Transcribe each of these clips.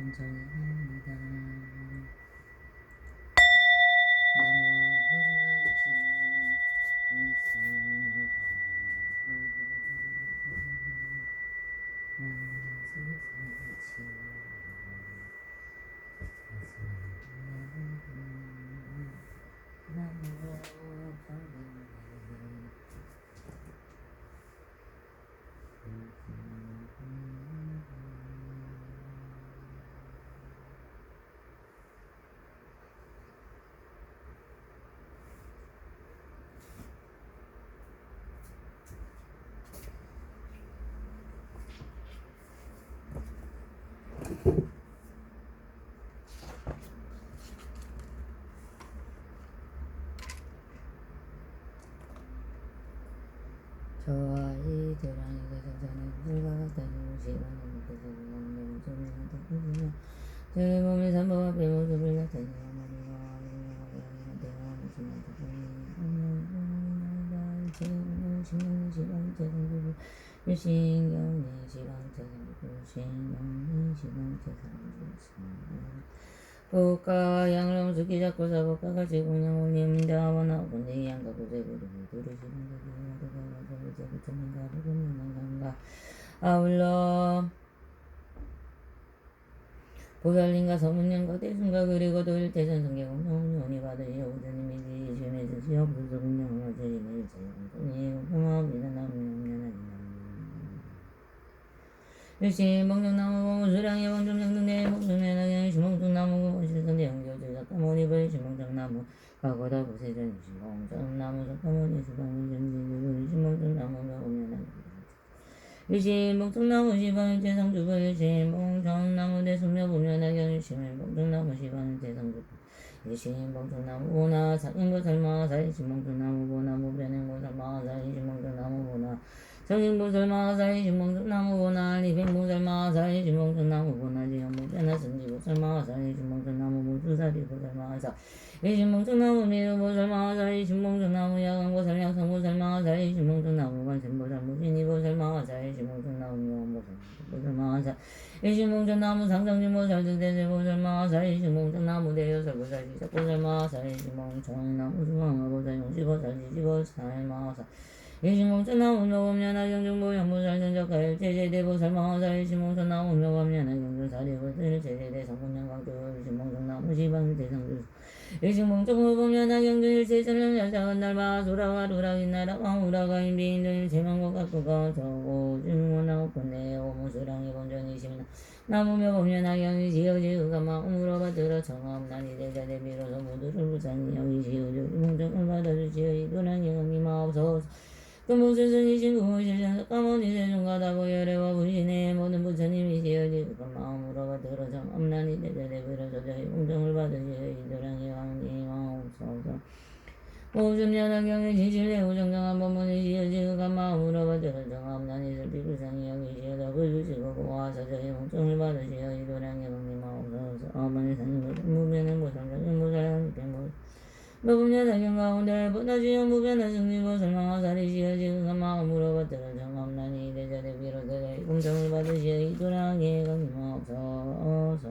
천천히 합니다. 나무 불나지 이승을 저와 이 도랑이가 전산에 불과 같다는 시간을 못해서 몸을 좀해도 제 몸의 삼보 앞에 모습을 나타내 머리와 아리와 대화하는 시간 신경의 시간 재산주고 일신경의 시간 재산주고 신경의 시간 재산주고 보까 양념 수기 잡고 사보까 같이 공양 올림인다 원하 군대 양가 고대부르 두루시는 거기 하루가 이제 부처님 가르고는 남가 아울러 보살님과 서문님과 대순과 그리고 또 일대전 성계공 영원히 받으시오 우주님이 지심해주시오 불소분명을 제림을 제공돈이 공업이나 남명면하리나 일시 멍청나무 수량의 원점정등대 목숨에나게 시멍청나무 실선대 영교주 작가모니벌 시멍청나무 과거다 부세전 시멍청나무 작가모니 수방전지 시멍청나무가 오면하게 일시 멍청나무 시방은 재상주부 일시 멍청나무 대수며 보면하게 일시면 멍청나무 시방은 재상주부 일시 멍청나무 보나 사인고 설마 사이시 멍청나무 보나 무변행고 설마 사이시 멍청나무 보나 정인보살마 사이시 멍청나무 보나 리뱅보살마 사이시 멍청나무 보나 지연보살마 선지보살마 사이시 멍청나무 보수사리보살마 사 일시 멍청나무 미루보살마 사이시 멍청나무 야간보살 약성보살마 사이시 멍청나무 관세보살 무진이보살마 사이시 멍청나무 명보살마 사 일시 멍청나무 상성진보살 등대세보살마 사이시 멍청나무 대여설보살 시작보살마 사이시 멍청나무 중앙보살 용시보살 지지보살마 사 일시몽천나무 묘범년하 경중보 영보살 전적가일 제제대보살 마하사 일시몽천나무 묘범년하 경중사리보살 제제대 성분영광주 일시몽천나무 시방대성주 일시몽천보범년하 경중 일체전령 열사간달바 수라와 루라긴나라와 우라가인비인도 일체망고 각구가 저고 중원하고건네 오무수랑이 본전이시면 나무묘범년하 경중 지어지으가마 우물어받들어 청암난이 대자대비로서 모두를 부산이 여기시으주 이몽천을 받아주시어 이도랑 영이 마옵소서 금복수순이신 구실전 까모니 세종가다고 열애와 부신의 모든 부처님이시여 지금 마음으로 받들어 정엄난이 대대대비로 저자의 공정을 받으시어 이도랑이 왕님 마옵소서 오줌연한 경에 진실의 우정정한 법문이시여 지금 마음으로 받들어 정엄난이 설비불상이 여기시어 더불주시고 고와 저자의 공정을 받으시어 이도랑이 왕님 마옵소서 어머니 상인 무변의 무상적인 무사랑 백무 무분별한 경가운데 보다지요 무변한 승리고 설망하사리시여 지금 마음으로 받들어 정엄난이 대자대 비로되게 공정을 받으시어 이도랑에 강림하옵소서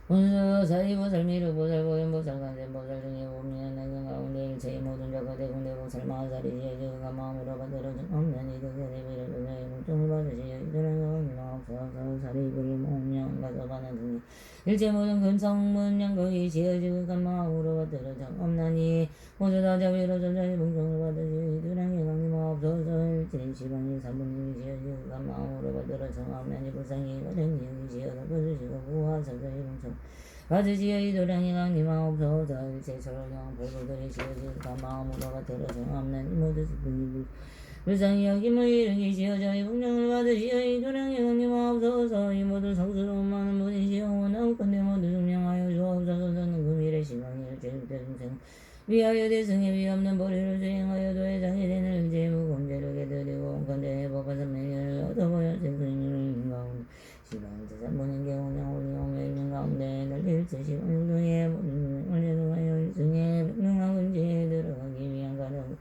본수 사리보살 미르보살 보현보살 간세보살 중에 보미한 경가운데 일체의 모든 자가 대공대보살 마하사리시여 지금 마음으로 받들어 정엄난이 대자대 비로되게 공정을 받으시어 이도랑에 강림하옵소서 사리불 목명 가서반한 등이 일체 모든 근성문 양거기 지어지고 간마음으로 받들어 정엄나니 모두다 자비로 전자의 봉정을 받으시오 이두랑의 강림하옵소서 일체 시방의 사부님이 지어지고 간마음으로 받들어 정엄나니 불상이 거den이 지어서 받으시고 부하사자의 봉정 받으시오 이두랑의 강림하옵소서 일체 철령 불구들이 지어지고 간마음으로 받들어 정엄나니 모두 스분이 불상이 여김을 이르기시어 저희 공정을 받으시어 이도량의 강림하옵소서 이 모든 성스러운 많은 분이시여 원하옵건대 모두 증명하여 주옵소서 저는 그 미래 시방의 제일대중생 위하여 대승에 위없는 보리를 수행하여 도회장이 되는 제무공제를 깨드리고 건대 법화선명을 얻어보여 생승을 가운데 시방 재산보는 경우냥 우리 용의 있는 가운데 널일체 시방 용동에 모든 올려놓아여 일승에 명령한 근지에 들어가기 위한 가령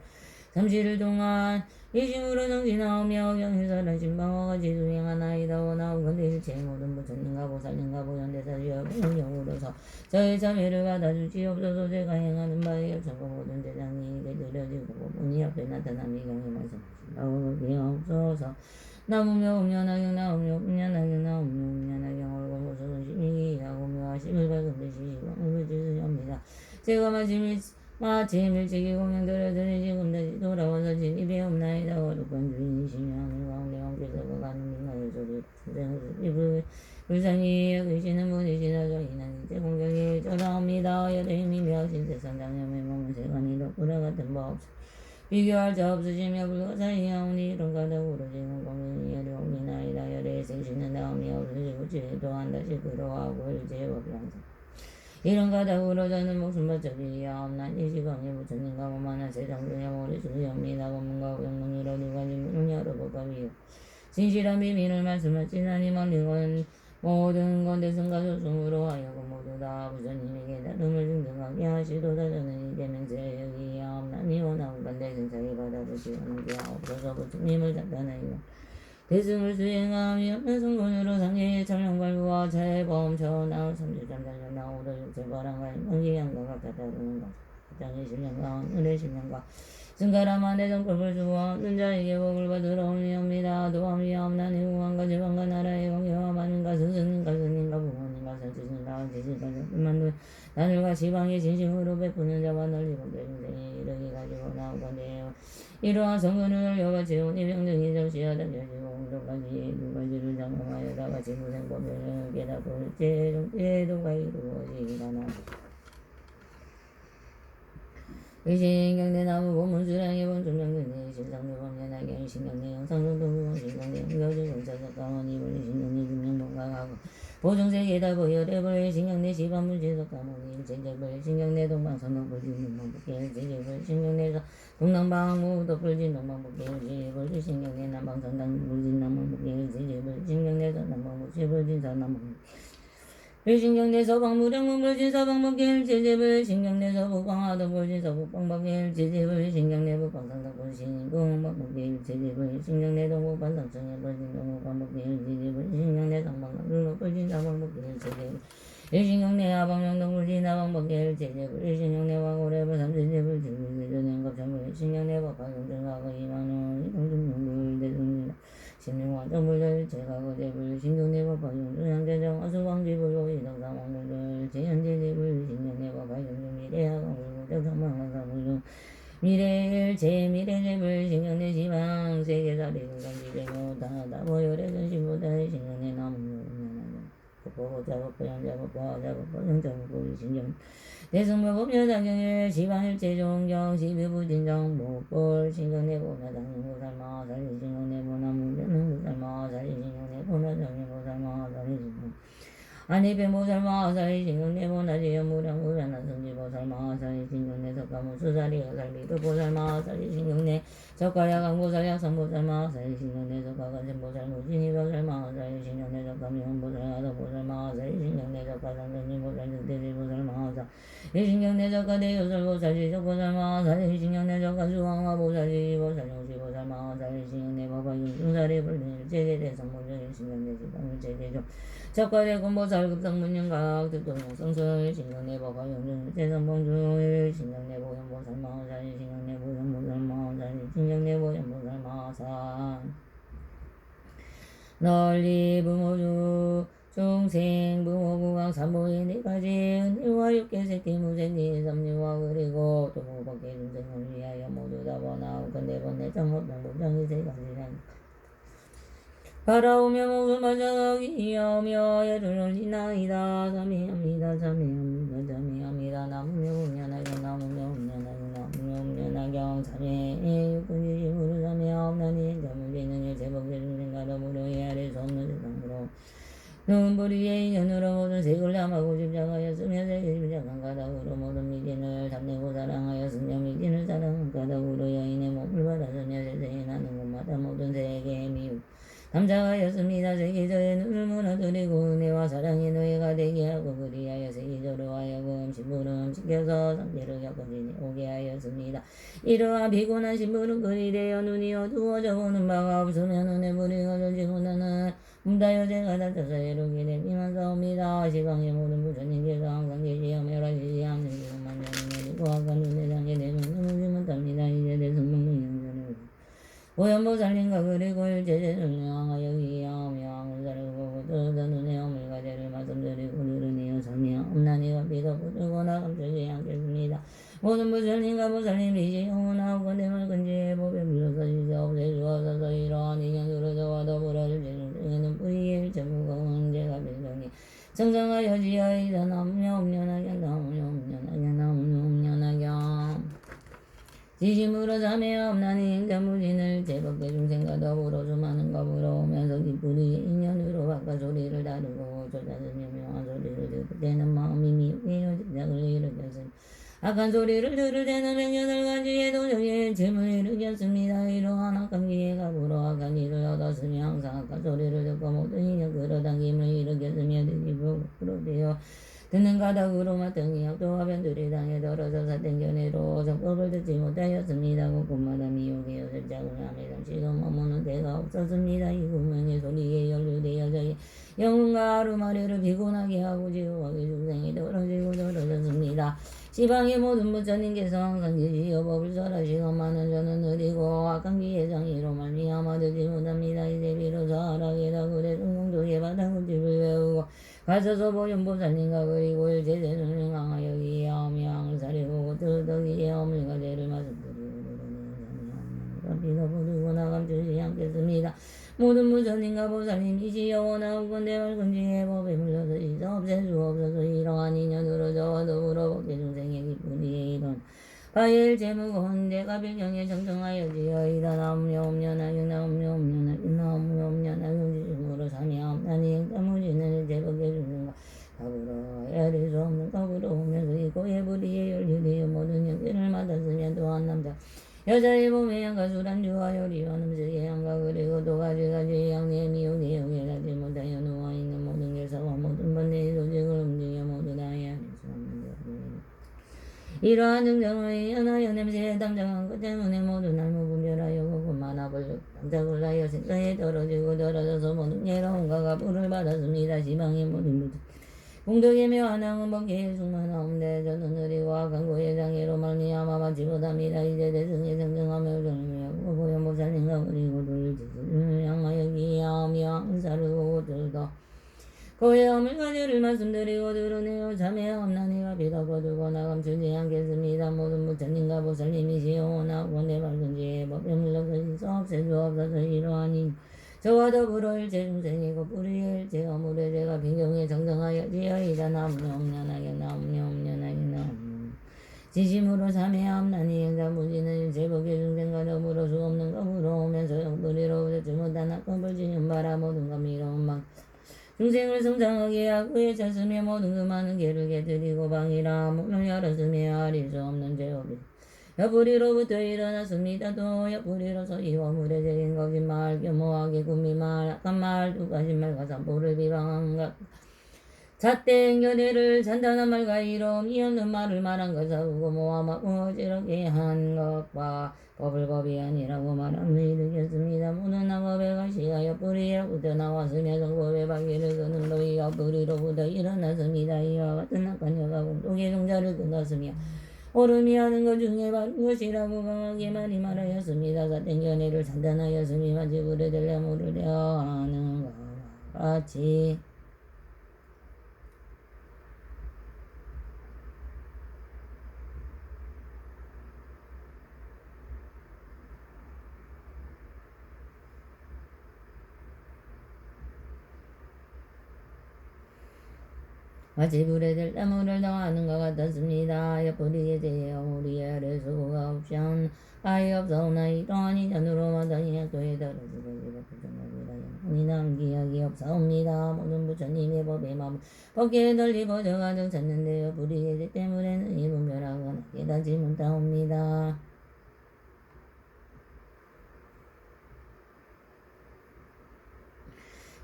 잠시를 동안 이심으로 정진하오며 경신설한 신방화가 지수행하나이다. 원하오건대 일체의 모든 부처님과 보살님과 보현대사주여 영으로서 저의 참여를 받아주시옵소서. 제가 행하는 바에 역천고 모든 대장님에게 드려지고 본이 앞에 나타남이 경에 말씀하신다고 기하옵소서. 나무며 음녀나경 나무며 음녀나경 나무며 음녀나경 얼굴 모습은 심이기하고며 하심을 밝은 듯이 왕을 지으시옵니다. 제가 마침 일찍이 공양들을 드리 지금 다시 돌아와서 진입이 없나이다. 어렵건 주인이시며 하늘 가운데 왕께서 가는 민가의 소리 선생을 불쌍히 여기시는 분이시다. 저희는 이제 공경에 절하옵니다. 여러 힘이 묘하신 세상 장염에 먹는 세간이 덕분에 같은 바 없어 비교할 자 없으시며 불가사의하오니 이런 가닥으로 지금 공연이 어려움이나이다. 열의 생시는 다음이 없으시고 지혜도 한 다시 그러하고 일제의 법이 항상 이런 가닥으로 저는 목숨 바쳐드리야옵나니 이 시간에 부처님과 오만한 세상 중에 머리수리옵니다. 원문과 영문이로 두 가지 문을 열어볼까 위요 진실한 비밀을 말씀하시나니 말린 건 모든 건 대승과 소승으로 하여금 모두 다 부처님에게 다름을 증증하게 하시도다. 저는 이제 맹세하옵나니 원하고 반대 생사에 받아보시오는 게 없어서 부처님을 단단하여 대승을 수행하며 성군으로 상계의 촬영관과 재범 전하우 33장년 나오도 육체바람과 인기양과 같다르는 것 장의 신령과 은혜 신령과 승가라만 대정법을 주어하는 자에게 복을 받으러 오니옵니다. 도함이옵나니 우왕과 지방과 나라의 공개와 많은가 스승님과 스님과 부모님과 선지신과 지신과 만두 하늘과 지방의 진심으로 베푸는 자와 널리고 대중생에 이르기 가지고 나오건대요. 이러한 성근을 열려바치오니 병등이 정시하다 결지고 공동까지 두 가지를 장엄하여 다같이 무생법을 깨닫고 제도가 이루어지리라나. 의신경대 나무 보문수량의 본중장근대 신상대 범연하게 신경대 영상동동부 신경대 영교주 공사석가원 이불 신경대 중명동가하고 보정세계다 보여래벌 신경대 시반문진석가모니 제재벌 신경대 동방선동불진 동방북계 제재벌 신경대 동남방무 덕불진 동방북계 제재벌 신경대 남방선당불진 남방북계 제재벌 신경대 서남방북계불진 서남방북계 일신경대 서방무량문 불진 서방북계 제재불 신경대 서북방하도 불진 서북방북계 제재불 신경대 북방상당 불신 동방북계 제재불 신경대 동북반상청에 불진 동북방북계 제재불 신경대 상방당불로 불진 상방북계 제재불 일신경대 하방명동 불진 하방북계 제재불 일신경대 왕고래불 삼제재불 제재전연갑천불 신경대 법화경정하고 이만원 이동중용불 대중이다 신명화 정불들 제가거대불 신경내법 화용중양대정 어수왕지불로 이동사왕불들 제현제제불 신경내법 화용중 미래하강불 정상망강사불중 미래일 제미래제불 신경내 지방 세계사리 공간지대모 다다보열의 신보다 신경내 나무묘 법보자법보양자법보하자법보 영자법보 신경 대승법법여당경일 지방일체종경 시비부진정 목불 신경내보나당인보살마 살리신경내보나문변능보살마 살리신경내보나정인보살마 살리신경 아니배보살마 살리신경내보나지연무량무변한성지보살마 살리신경내석가무수사리여살리도보살마 살리신경내 석가야강보살약성보살마 살리신경내석가간sen보살무진이보살마 살리신경내석가미혼보살하도보살마 살리신경내석가상전진보살증대지보살마 살리신경내석가대요설보살지적보살마 살리신경내석가수왕화보살지보살용시보살마 살리신경내법화용중사리불리제대대성문정일신경내지방일제대종 석가대군보살급성문영각 특동용성설 신경내법화용중 제성봉중 신경내보현보살마 살리신경내보현보살마 살리신경내보현보살마 산 널리 부모주 중생 부모구강 삼보인 네가지 은혜와 육계세티 무생리 삼리와 그리고 또 무법계 중생을 위하여 모두 다 번하오 건대번내 정법정법정이 세 가지란 바라오며 목을 맞아가기하며 예를 올리나이다. 자미합니다. 자미합니다. 자미합니다. 나무며 음련하경 나무며 음련하경 나무며 음련하경 자미 육군지심으로 자미하옵나니 자물리는 일체법계 중생가로 무료히 아래 수 없는 세상으로 눈부리의 인연으로 모든 색을 담하고 집착하였으며 세계 집착한 가닥으로 모든 미진을 담내고 사랑하여 승려 미진을 사랑한 가닥으로 여인의 몸을 받아서며 세상에 나는 곳마다 모든 세계의 미움 감사하였습니다. 세계저의 눈을 무너뜨리고 은혜와 사랑의 노예가 되게 하고 그리하여 세계저로 하여금 심부름 시켜서 상태를 겪어지니 오게 하였습니다. 이러한 피곤한 심부름 그리 되어 눈이 어두워져 보는 바가 없으면 은혜 부리가 젖지고 나는 문다여 제가 다쳐서 이르게 되면서옵니다. 시방의 모든 부처님께서 항상 계시어 멸하시지 않는 지금만 내리고 아까 눈에 당게 되면 넘지 못합니다. 이제 내 성령의 영전을 오연보살님과 그리고 일제제를 명하여 기하며 항문사를 보고 뜯어 눈에 어물가제를 말씀드리고 누르네요 서며 없나니와 비도 붙들거나 감추지 않겠습니다. 모든 부처님과 보살님이시 영원하고 내말 근지에 법에 물러서 시세 없애주옵소서. 이러한 인연으로 저와 더불어 일제중생에는 뿌리에 일체 무거운 죄가 빌정이 정정하여 지어이다. 나무냐 옴련하게 나무냐 옴련하게 나무냐 옴련하게 지심으로 자매와 없나니 행자무진을 제법계 중생과 더불어 수많은 법으로 오면서 기쁘리 인연으로 바깥 소리를 다루고 조자스며 묘한 소리를 들을 때는 마음이 미혹해요. 직작을 일으켰으니 악한 소리를 들을 때는 명령을 가지에 도저히 짐을 일으켰습니다. 이러한 악한 기회가 불어 악한 일을 얻었으며 항상 악한 소리를 듣고 모든 인연 끌어당김을 일으켰으며 듣기로 되어 듣는 가닥으로 마땅히 악도와 변두리 당에 떨어져 사땡견해로 정법을 듣지 못하였습니다. 곳곳마다 미혹에요 설작을 하며 잠시도 머무는 데가 없었습니다. 이 구명의 소리에 연루되어 저희 영혼과 하루마리를 피곤하게 하고 지옥하게 중생이 떨어지고 떨어졌습니다. 시방의 모든 부처님께서 항상 계시어 법을 설하시건만은 저는 느리고 악한 기회장이로 말미암아 듣지 못합니다. 이제 비로소 하락에다 그래 성공도의 바닥을집을 외우고 가셔서 보현보살님과 그리고 일제제를 명하여 기하며 항을 사리고 뜯어기에 어물가제를 말씀드리고 비도 부르고 나감추지 않겠습니다. 모든 부처님과 보살님이시 영원하고 근대 말근지의 법에 물러서 시사 없애주옵소서. 이러한 인연으로 저와 더불어 복제 중생의 기쁜 이에 이런 바일 제무고한 대가 빌경에 정정하여 지어이다. 나무며 옴련하여 나무며 옴련하여 나무며 옴련하여 지심으로 사며 나니 행자무진을 제복의 중생과 더불어 헤아릴 수 없는 겁으로 오면서 이 고의 불의에 연륜되어 모든 형태를 맡았으며 또한 남자 여자의 몸에 양가 술안주와 요리와 음식의 양가 그리고 또 가지가지 양내 미혹에 용해하지 못하여 누워있는 모든 개사와 모든 번뇌의 조직을 움직여 모두 다 헤아릴 수 없는 것을 이러한 증정의 연하여 냄새에 담장한 것 때문에 모두 날무 분별하여 그것만 아벌 담작을 하여 생사에 떨어지고 떨어져서 모든 예로운가가 불을 받았습니다. 시방의 모든 무드 공덕의 묘한항은 번개의 숙만하온데 저는 느리고 악한 고의 장애로 말미암아 받지 못합니다. 이제 대승에 정정하며 정리하고 고연보살님과 그리고 돌지를 향하여 기하며 은사를 보고 들더 고의 어물가제를 말씀드리고 들으네요. 자매없나니와 비도 거두고 나감추지 않겠습니다. 모든 부처님과 보살님이시 영원하고 내 밝은지에 법에 물러서 시사 없애주옵소서. 이러하니 저와 더불어 일체 중생이고 뿌리에 일체 어물의 죄가 빈경에 정정하여 지어이다. 나무냐 옴련하게 나무냐 옴련하게 나무냐 지심으로 자매함나니 행자무지는 일체 법의 중생과 더불어 수 없는 겁으로 오면서 영불이로 듣지 못한 악법을 지는 바라 모든 감미로운 막 중생을 성장하게 하고 찼으며 모든 그 많은 개를 개드리고 방이라 문을 열었으며 아릴 수 없는 죄업이 옆구리로부터 일어났습니다. 또 옆구리로서 이 허물에 새긴 거짓말 교모하게 군미말 악한 말 두 가지 말과 산보를 비방한 것 잣대 연애를 잔단한 말과 이름 이 없는 말을 말한 것 사고고 모함하고 어지럽게 한 것과 법을 법이 아니라고 말함을 일으켰습니다. 모든 악업의 가시가 옆구리로부터 나왔으며 정법의 바퀴를 끄는 로이 옆구리로부터 일어났습니다. 이와 같은 악한 여가 공동의 종자를 끊었으며 오름이 하는 것 중에 바른 것이라고 강하게 많이 말하였습니다. 삿된 연애를 잔단하였으니 마치 불에 들려 물을 되어 하는 것과 같이 마치 불에 들다 물을 더하는 것 같았습니다. 옆구리에 대해 어물이 아래 수고가 없이 한 아이 없사오나 이러한 인연으로 마땅히 학도에 떨어지고 부정하기라 영혼이 남기약이 없사옵니다. 모든 부처님의 법에 마음 법계에 널리고 저가득 찼는데 옆구리에 대 때문에는 이 분별하거나 깨닫지 못하옵니다.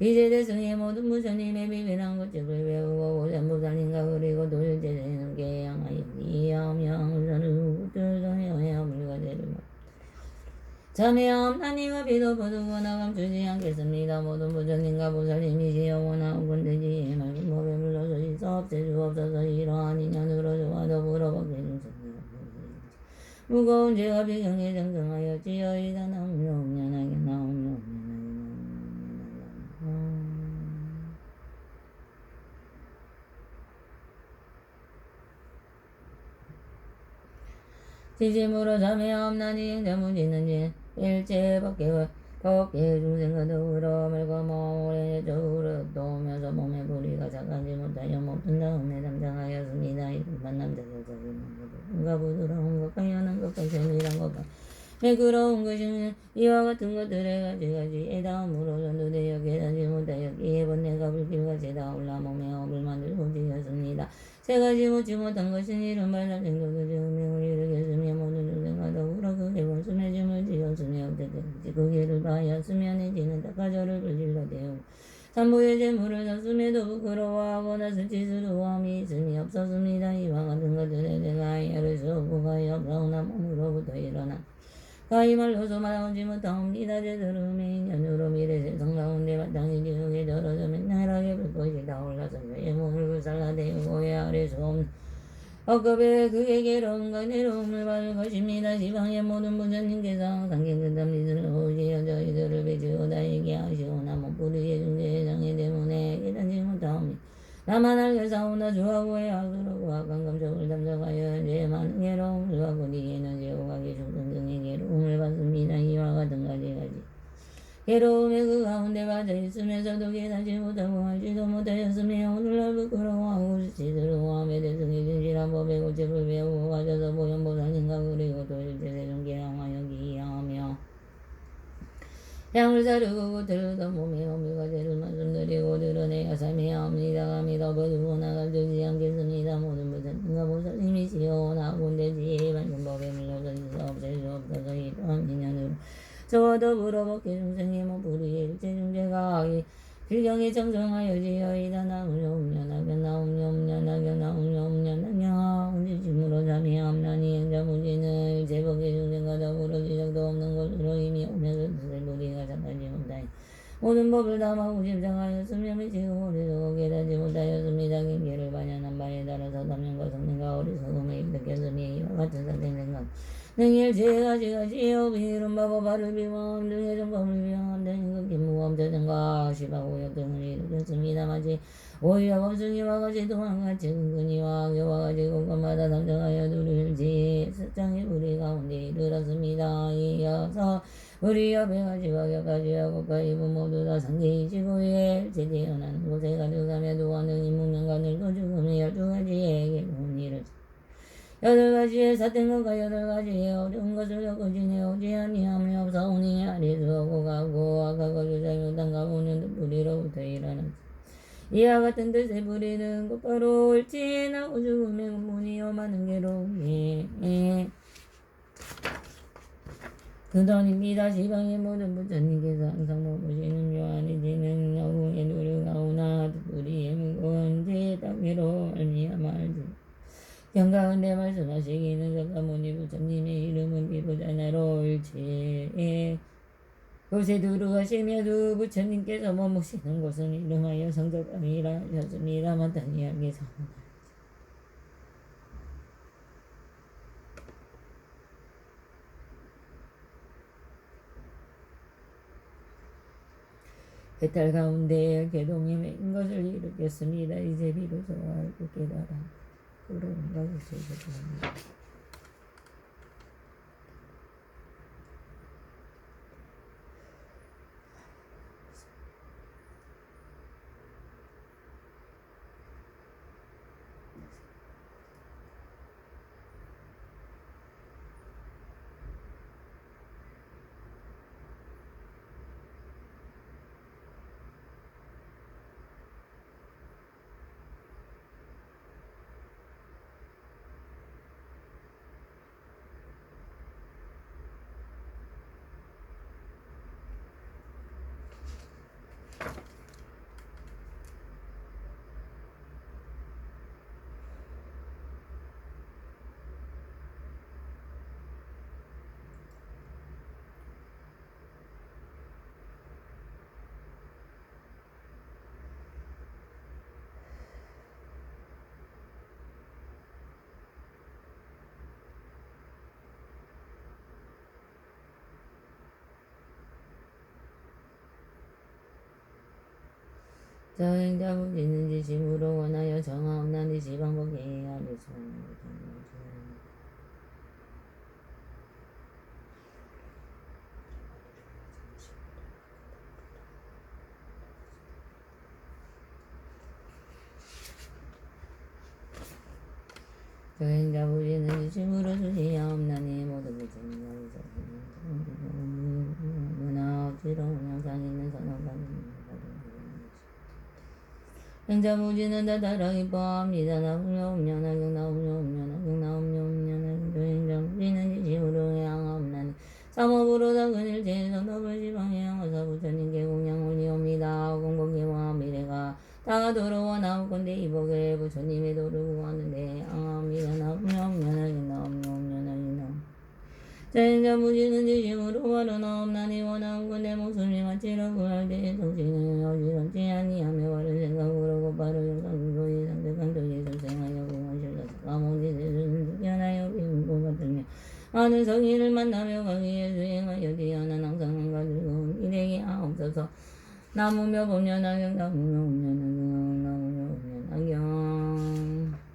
이제 대승의 모든 부처님의 비밀한 것집을 배우고 보살님과 그리고 도일제되는 계양하여 이하며 우선을 구들선해야 물과제를 자매하옵나니가 비도 버두고 나감추지 않겠습니다. 모든 부처님과 보살님이시여 원하옵건 되지 맑은 법에 물러서 있사옵세 주옵소서. 이러한 인연으로 저와 더불어 법계 중생들 무거운 죄와 비경에 정정하였지어이다. 나오며 옵년하게 나오며 옵년하게 지짐으로 자매하옵나니 행자무지는지 일체 법계 중생과 더불어 멸과 모래 저울을 도우면서 몸의 부리가 작아지 못하여 못든 다음에 담당하였습니다. 이른만 남자 여자 뭔가 부드러운 것과 연한 것과 세밀한 것과 매끄러운 것이 이와 같은 것들에 가지가지에 다음으로 전도되어 깨닫지 못하였기에 번뇌가 불길과 제다 올라 몸에 업을 만들고 지었습니다. 세 가지 묻지 못한 것은 이른 발람 생도도 지으며 이르겠으며 모든 중생과 더불어 그 대본 숨해짐을 지었으며 어쨌든지 그 길을 바하였으며 내지는 닦아저를 불질러 대우 삼부의 재물을 졌음에도 부끄러워하고 나서 지스러움이 있음이 없었습니다. 이와 같은 것들에 내가 이해를 수 없고 가히 없사오나 몸으로부터 일어나 가히 말로서 말하지 못하옵니다. 제 들음의 인연으로 미래 세상 가운데 마땅히 지옥에 떨어져 맨날하게 불꽃이 타올라서 저의 몸을 불살라대고 헤아릴 수 없는 억겁에 그게 괴로움과 내로움을 받을 것입니다. 지방의 모든 부처님께서 항상 깨끗한 빛을 오시어 저희들을 비추어 다니게 하시오나 못부리의 중대의 장애 때문에 깨닫지 못하옵니다. 나만 알겠사오나 주하고 해악스럽고 악한 감정을 담정하여 현재 많은 괴로움을 받고 뒤에는 지옥하기 죽은 등의 괴로움을 받습니다. 이와 같은 가지가지 괴로움의 그 가운데 빠져 있으면서도 깨닫지 못하고 알지도 못하였으며 오늘날 부끄러워하고 수치스러워함에 대승의 진실한 법의 고집을 배우고 가져서 보현보살님과 그리고 도일제세존 계양하여 기하며 향을 사르고 겉을 더 몸에 오물과 죄를 말씀드리고 드러내야 삶이하옵니다. 감히 더 버리고 나가주지 않겠습니다. 모든 부처님과 보살님이시여 나군대지 밝은 법에 물러서 있어 없앨 수 없어서 이러한 인연으로 저와 더불어 법계 중생의 몸부리에 일체 중재가 필경에 정정하여지어이다. 나오며 옵년하게 나오며 옵년하게 나오며 옵년하게 온지심으로 자미함나니 행자무지는 일체 법계 중생과 더불어 지적도 없는 것으로 이미 오면서 뜻을 부리가 잠깐지 못하여 모든 법을 담아고 십장하였으며 미치고 어리석어 깨닫지 못하였습니다. 경계를 반연한 바에 따라서 담령과 성능과 어리석음에 입득했으니 이와 같은 사된 생각 능일제가지가지요 비이른 바보 발을 비망함 등의 정법을 비망함 등의 극기 무검 저정과 시바고역 등을 일으켰습니다. 마치 오히려 원숭이와 같이 동안같이 근근히와 악여와 같이 곳곳마다 담정하여 두릴지 숫장의 우리 가운데 이르렀습니다. 이어서 우리 옆에 가지와 격가지와 고가이 모두 다 상계이시고에 제대연하는 곳에 가득하며 두원은 인문명과 늙어 죽음의 12가지의 괴로운 일을 8가지의 사땡과 8가지의 어려운 것을 겪고 지내오지 아니하며 없사오니 아리수하고 가고 아가고 주자유당과 오는 뿌리로부터 일어난 이와 같은 뜻의 뿌리는 곧바로 옳지 나고 죽음의 근본이요 많은 괴로움이 그더입니다. 지방의 모든 부처님께서 항상 머무시는 요한이지는 여궁에 누르가오나 뿌리의 무거운 죄 따위로 알미야마 알지 영가운데 말씀하시기는 석가모니 부처님의 이름은 비로자나로 옳지 곳에 들어가시며 두 부처님께서 머무시는 곳은 이름하여 성덕감이라 하셨습니다. 마땅히 알게서 해탈 가운데 개동이 맨 것을 일으켰습니다. 이제 비로소 알고 깨달아 그런 것을 일으켰습니다. 저행자부 짓는 지심으로 원하여 정하옵나니 지방법에 알려서 저행자부 짓는 지심으로 주시옵나니 모든 것은 문화 억지로 영상 있는 선언받는 행자무지는 다다라기 뻔합니다. 나불려옵냐나경나불려옵냐나경나불려옵냐나경나불려옵냐나 행자무지는 지심으로 향하옵나니 사모부로 다근일 제에서 더블지방에 향하사 부처님 계공양원이옵니다. 공복기와 미래가 다 도로와 나오건대 이복에 부처님의 도를 구하는데 향합니다. 나불려옵냐나경나불려옵냐나경나불려옵냐나 자행자무지는 지심으로 와르나옵나니 원하건대 목숨이 마치라고 할때 정신을 어지럽지 아니하며 바른 생각으로 곧바로 영상소의 상대간 도에 출생하여 공원실에서 가모니 세수는 죽여나여 비운고 같으며 많은 성인을 만나며 가기에 수행하여 뒤하는 항상 한가 즐거운 일행이 하옵소서. 나무며 봄년하경 나무며 봄년하경 나무며 봄년하경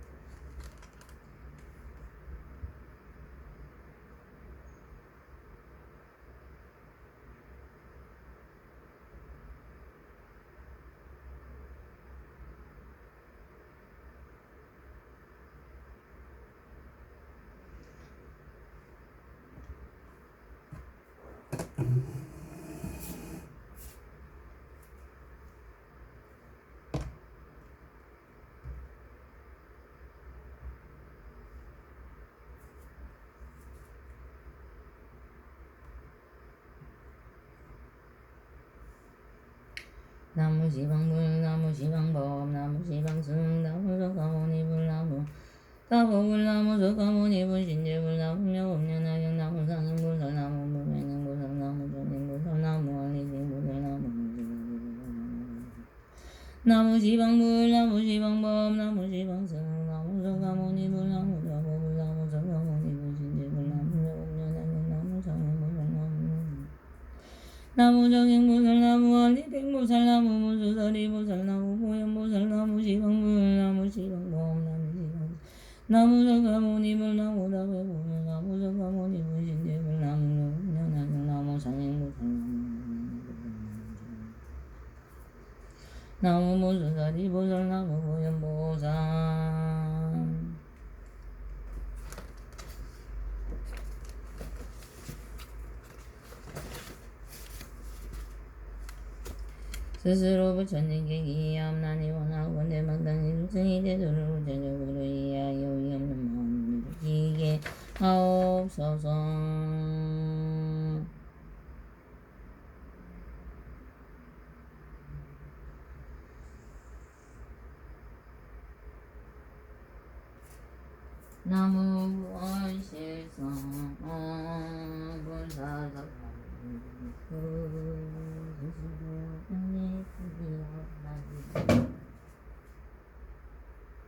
나무시방불 나무시방법 나무시방승 나무석가모니불 나무 다보불 나무석가모니불 신제불 나무며 법년하경 나무상행불설 나무불맹행불설 나무존행불설 나무알리징불설 나무시방불 나무시방법 나무시방승 나무석가모니불 나무다보불 나무석가모니불 신제불 나무며 법년하경 나무상행불설 나무정행보살 나무알리댕보살 나무무수설이보살 나무보현보살 나무시방불 나무시방법 나무시방 나무석가모니불 나무다배보불 나무석가모니불 신제불 나무명련하경 나무상행보살 나무무수설이보살 나무보현보살 스스로 부처님께 기이함나니 원하건대 마땅히 중생이 되도록 구체적으로 이해하여 위없는 마음을 느끼게 하옵소서. 나무 원실성 불사석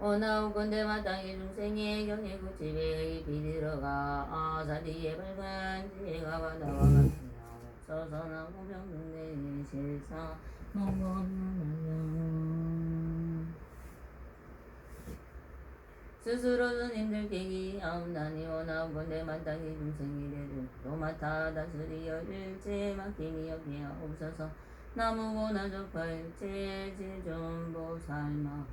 원하오건대 마땅히 중생의 경에 구집에 비들어가 아사리에 밝은 지혜가 바다와 같으며 서서나무 병등대 실상 먹었나요 스스로 스님들께 기하옵나니 원하건대 마땅히 중생이 되도록 도맡아 다스리어 일체 맡김이 없게 하옵소서. 나무고나 적팔체 제존보살마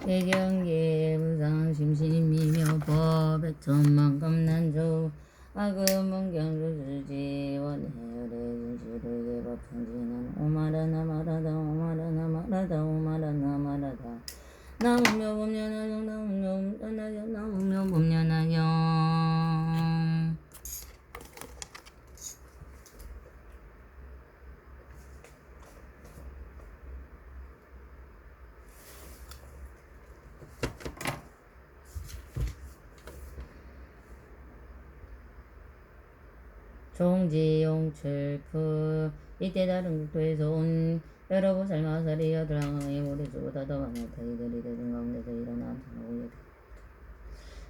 대경계 무상 심심이며 법백천만금 난조 아금은 경주주지 원해열의 진실을 예법천지는 오마라나 마라다 종지용출프 이때 다른 국토에서 온 여러 보살 마살이 여덟 항의 모래수보다 더 많았다. 이들이 대중 가운데서 일어나 암산하고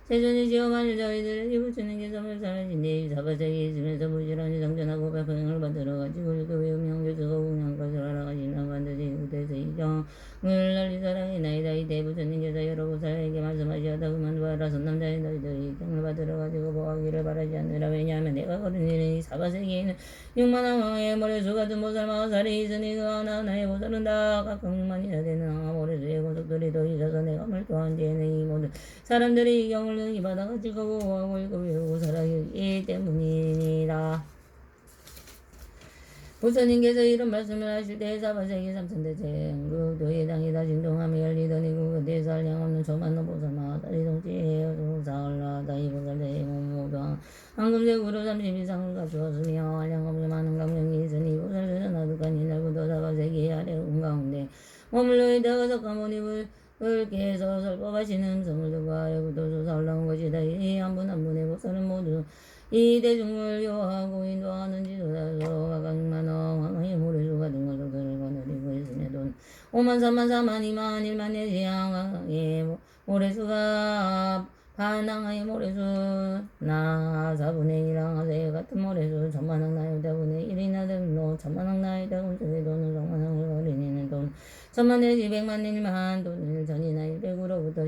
세존이 지어 만일 저희들을 이부처는 개성을 살아신디 사바세기 있으면서 부지런히 정전하고 발표행을 만들어가지고 그 외우명 교수가 공양 것을 알아가시나 반드시 그때서 이정을 널리 사랑이나이다. 이때 부처님께서 여러 보살에게 말씀하시었다. 그만두어라. 선남자의 너희들이 경을 받들어가지고 보하기를 바라지 않느라. 왜냐하면 내가 거른 일은 사바세기에는 6만 항의 모래수 같은 보살 마살이 있으니 그 하나하나의 보살은 다 각각 6만이나 되는 항 모래수의 고속들이 더 있어서 내가 말도한 뒤에는 이 모든 사람들이 이 경을 능히 받아가지고 보하고 읽고 외우고 살아가기 때문이니라. 부처님께서 이런 말씀을 하실 때 사바세기 삼천대체 그도의 당이다 진동함이 열리더니 그대에서 한량 없는 조만노 보살 마살이 동지에 사올라다. 이 보살들이 모두 황금색으로 30 이상을 갖추었으며 한량 없는 많은 강령이 있으니 보살들은 아득하니 넓고도 사바세기 아래 온가운데 머물러 있다가 석가모니 불께서 설법하시는 성을 두고 아래부터 솟아 올라온 것이다. 이 한 분 한 분의 보살은 모두 이 대중을 요하고 인도하는 지도자로 각각 6만 왕의 모래수 같은 것들을 거느리고 있음에도 5만 3만 4만 2만 1만 내지 항의 모래수가 반항의 모래수 나 4분의 1 항하세 같은 모래수 천만항 나이다분의 1이나 되는 천만항 나이다 군세대 돈은 성만항을 어린이는 돈 천만 내지 100만 1만 돈을 전이나 100으로부터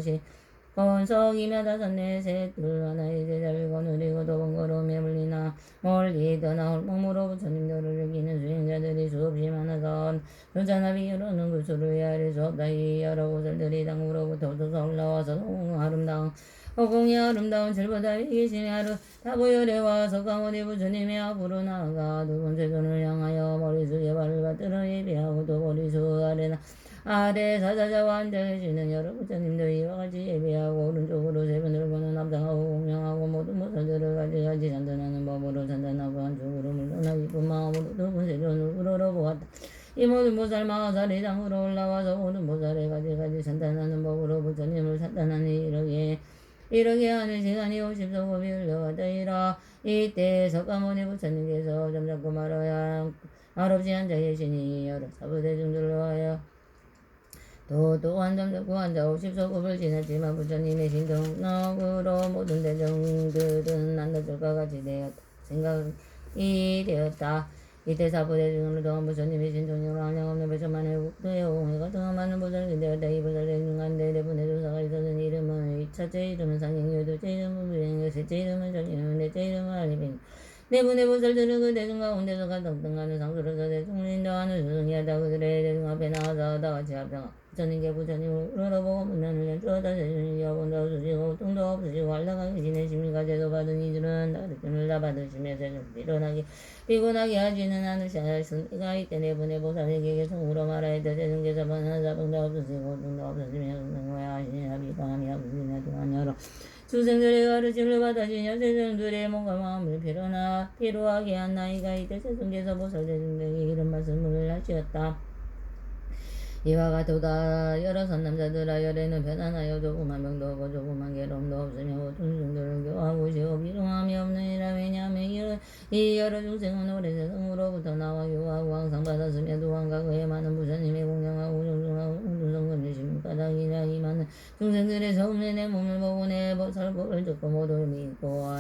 건석이며 다섯 넷셋 둘 하나의 제자를 거느리고 도 번거로움에 물리나 멀리 떠나 홀몸으로 부처님들을 이기는 수행자들이 수없이 많아서 조자나비 여러는 그 수를 헤아릴 수 없다. 이 여러 보살들이 당으로부터 솟아 올라와서 아름다운 허공이 아름다운 절보다 계심의 하루 다보열애와 석가모니 부처님의 앞으로 나아가 두 번째 손을 향하여 머리수에 발을 받들어 예배하고 또 머리수 아래 사자자와 앉아계시는 여러 부처님도 이와 같이 예배하고 오른쪽으로 세 번을 보는 합당하고 공명하고 모든 보살들을 가지가지 잔단하는 법으로 잔단하고 한쪽으로 물러나 기쁜 마음으로 두 번째 손을 우러러보았다. 이 모든 보살 마하살이 당으로 올라와서 모든 보살에 가지가지 잔단하는 법으로 부처님을 찬단하니 이러게 하는 시간이 50소급이 흘러가더이라. 이때 석가모니 부처님께서 점잡고 말하여 말없이 앉아 계시니 여러 사부대중들로 하여 또한 점잡고 앉아 50소급을 지났지만 부처님의 신동력으로 모든 대중들은 난도절과 같이 되었다. 생각이 되었다. 이때 사부대중으로 또한 부처님의 신동력으로 한량없는 백천만의 국토에 오해가 더 많은 보살이 되었다. 이 보살들 중간대 대분의 조사가 있었으니 이름은 첫째 이름은 상행유, 둘째 이름은 부행유, 셋째 이름은 정유, 넷째 이름은 알리빙. 네 분의 보살들은 그 대중 가운데서 등등하는 상수로서 대중을 인도하는 수승이하다. 그들의 대중 앞에 나와서 다같이 합장하 부처님께 부처님을 우러러보고 문난을 연주하다. 세존이 여본도 없으시고 뚱도 없으시고 한량하게 지내십니까. 제도 받은 이들은 가르침을 다 받으시며 세존 일어나게 피곤하게 하지는 않으셨으니까. 이때 네 분의 보살에게 성으로 말하였다. 세존께서 번한 사병도 없으시고 뚱도 없으시며 성능거야 하시니 합의감이 없으시며 또한 여러 수생들의 가르침을 받아지냐. 세존들의 몸과 마음을 피로하게 한 나이가 이때 세존께서 보살대중들에게 이런 말씀을 하시었다. 이와 같도다. 여러 선남자들아 열에는 편안하여 조그만 병도 없고 조그만 괴로움도 없으며 모든 중들을 교하고 시고 비동함이 없느니라. 왜냐하면 이 여러 중생은 오래 세상으로부터 나와 교하고 항상 받았으며 또한가 그의 많은 부처님의 공양하고 정중하고 공중성금이심 까닭이라. 이 많은 중생들의 처음에 내 몸을 보고 내 보살법을 듣고 모두 믿고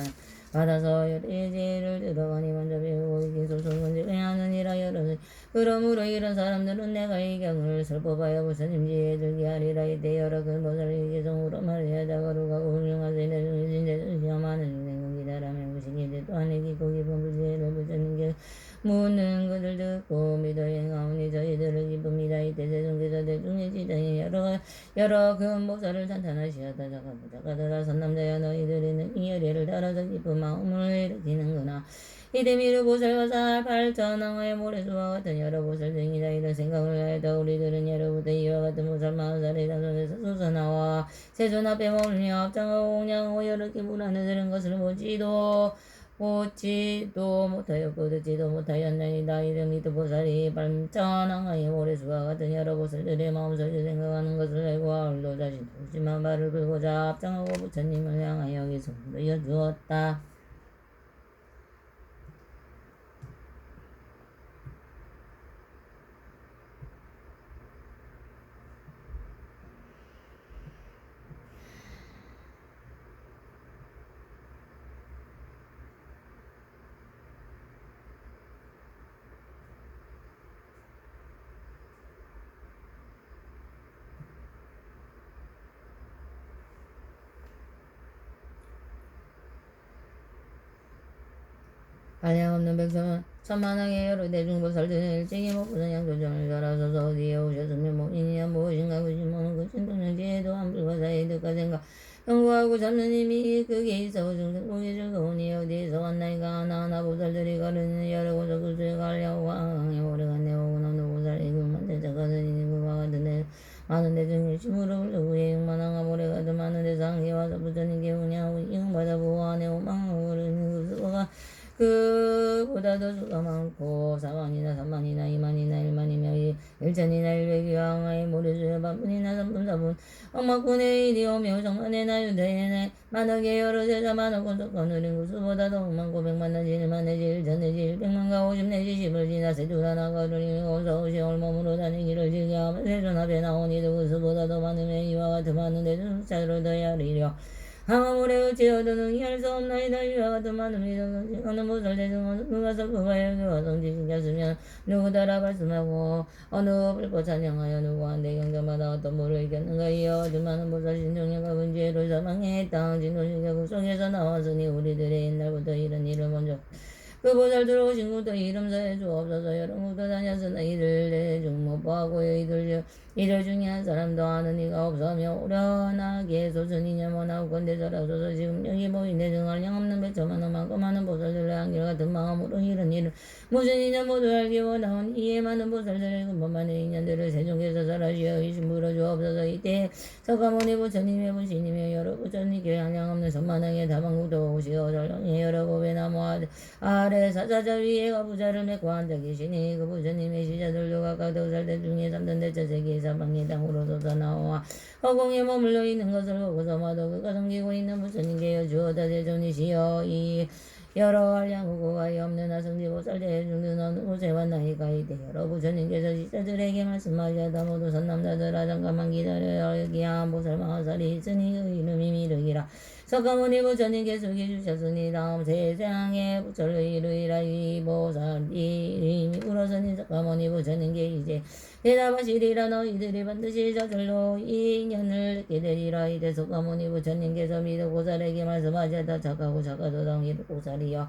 받아서 열의 죄를 들어가니 먼저 배우고 이긴 소송문제를 하느니라. 여러분 그러므로 이런 사람들은 내가 이 경을 설법하여 부처님 지혜에 들게 하리라. 이때 여러 큰 보살이 개성으로 말하여다 거룩하고 훌륭하세 내중이신 대중시여 많은 중생은 기다라며 무식이되 또한 깊고 깊은 불지혜를 부처님께 묻는 것을 듣고 믿어 행하오니 저희들을 기쁩니다. 이때 세존께서 대중의 지장이 여러 큰 보살을 찬탄하시었다. 작가들아 선남자여 너희들은 이 열애를 따라서 기쁜 마음을 일으키는구나. 이때 미르보살과 팔천왕의 모래수와 같은 여러 보살 등이다. 이런 생각을 하였다. 우리들은 예로부터 이와 같은 보살 마하살의 장소에서 솟아나와 세존 앞에 머물며 합장하고 공양하고 여러 기분하는 이런 것을 보지도 못하였고 듣지도 못하였나이다. 이런 미르보살이 팔천왕의 모래수와 같은 여러 보살들의 마음속에 생각하는 것을 알고 아울러 자신 조심한 발을 들고자 합장하고 부처님을 향하여 기승을 이어주었다. 한량없는 백성은 천만하게 여러 대중보살들은 일찍이 먹고선 양조점을 잘하소서. 어디에 오셨으면 뭐이냐 무엇인가 그지모는 그 신통령지에도 한불과사의 득가생각 연구하고 잡는 힘이 그게 있어 중생복이 즐거우니 어디에서 왔나이까 하나하나 보살들이 가르는 여러 곳을 그수에 가려고 왕왕에 오래간 내오고 어느 보살이 그만 대자가더니 그와 같은데 많은 대중이 심으로 불르고에 육만왕아 모래가도 많은 대상에 와서 부처님께 운양하고 이응받아 보호하네 오망하고 그러는 그 수고가 그보다도 수가 많고 4만이나 3만이나 2만이나 1만이며 1천이나 1백이와 항하의 모래수여 반분이나 3분 4분 억막군의 일이 오며 정만에나 유대에나 만하게 여러 제자 많고 조건 누린 구수보다도 억만고 100만 내지 1만 내지 1천 내지 100만가 50 내지 10을 지나 세주라나가 누리고 오사오시 얼몸으로 다니기를 즐겨 하면 세존 앞에 나오니도 구수보다도 많으면 이와 같은 많은 대중 숫자로 더하리려 하마물에 어찌 얻으는 이할 수 없나이다. 이와 같은 많음이 어느 무설 대중은 누가서 그가 여기와 성지시켰으면 누구더라 말씀하고 어느 불꽃 찬양하여 누구한테 경전마다 어떤 물을 이겼는가 이어 어디 많은 보살 신종녀가 근지혜로 사망해 땅 진도시켜 그 속에서 나왔으니 우리들의 옛날부터 이런 일을 먼저 그 보살 들어오신 것도 이름서에 주옵소서. 여러 국도 다녔으나 이들 내중 못 보고요. 이들 중에 한 사람도 아는 이가 없으며 오련하게 소순이냐 뭐나고 건대설하소서. 지금 여기 보이네 등할 양 없는 백천만 원만큼 많은 보살들의 한결같은 마음으로 이런 일을 무슨 인연 모두 알기 원하온 이에 많은 보살들의 근본만의 인연들을 세종께서 설하시어 이심부로 주옵소서. 이때 석가모니 부처님의 부시님의 여러 부처님께 한량 없는 천만왕의 다방국도 오시어 전령의 여러 고배 나무 아래 사자자 위에 가부자를 메고 앉아 계시니 그 부처님의 시자들도 각각 덕살대 중에 3천 대처 세계 사방의 땅으로 솟아나와 허공에 머물러 있는 것을 보고서 마도 그가 섬기고 있는 부처님께 여주어다 대존이시여 이 여러 한량후고가 없는 하성지보살 대중은 어느 곳에 왔나이까 이때 여러 부처님께서 시자들에게 말씀하시다 모두 선남자들아 잠깐만 기다려요 여기 한 보살 마하살이 있으니 그 이름이 미륵이라 석가모니 부처님께 숙이주셨으니 다음 세상에 부처를 이루이라 이 보살이 이름이 울어서니 석가모니 부처님께 이제 대답하시리라 너희들이 반드시 저절로 이 인연을 얻게 되리라 이때 석가모니 부처님께서 미륵 보살에게 말씀하셨다 착하고 착하도다 미륵 보살이여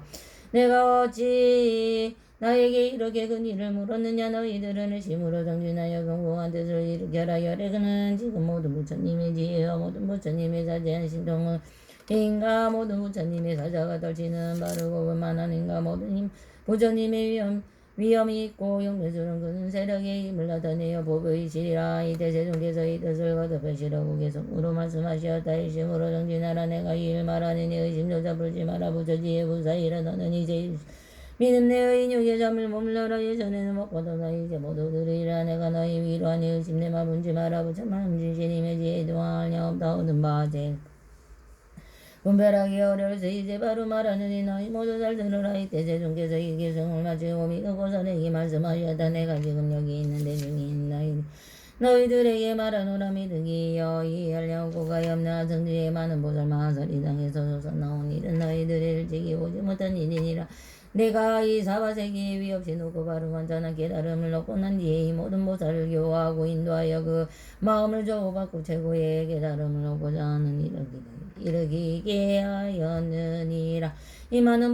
내가 어찌 나에게 이렇게 큰 일을 물었느냐 너희들은 심으로 정진하여 경공한 뜻을 일으켜라 열애그는 지금 모든 부처님의 지혜와 모든 부처님의 자제한 신통은 인가 모든 부처님의 사자가 떨치는 바르고 원만한 인가 모든 힘 부처님의 위험이 있고 용매스러운 큰 세력의 힘을 나타내어 보이시리라 이때 세종께서 이 뜻을 거듭하시라고 계속으로 말씀하셨다 일심으로 정진하라 내가 이 일 말하니 네 의심조차 풀지 마라 부처지혜 부사이라 너는 이제 믿음 내 의인육에 잠을 머물러라 예전에는 먹고도나 이제 모두 들으리라 내가 너희 위로하니 의심 내 말 분지 마라 부처만 음진신임의 지혜도 하냐 없다 얻은 바제 분별하기 어려워서 이제 바로 말하느니 너희 모두 잘 들으라 이때 세종께서 이 계승을 마치고 미륵보살에게 말씀하셨다 내가 지금 여기 있는 대중인 너희들에게 말하노라 미륵이여 이 한량고가 없는 성지에 많은 보살 마하살이 당에서 솟아나온 일은 너희들이 일찍이 오지 못한 일이니라 내가 이 사바세계에 위없이 놓고 바로 완전한 깨달음을 얻고 난 뒤에 이 모든 보살을 교화하고 인도하여 그 마음을 조우받고 최고의 깨달음을 얻고자 하는 이르기게 하였느니라 이 많은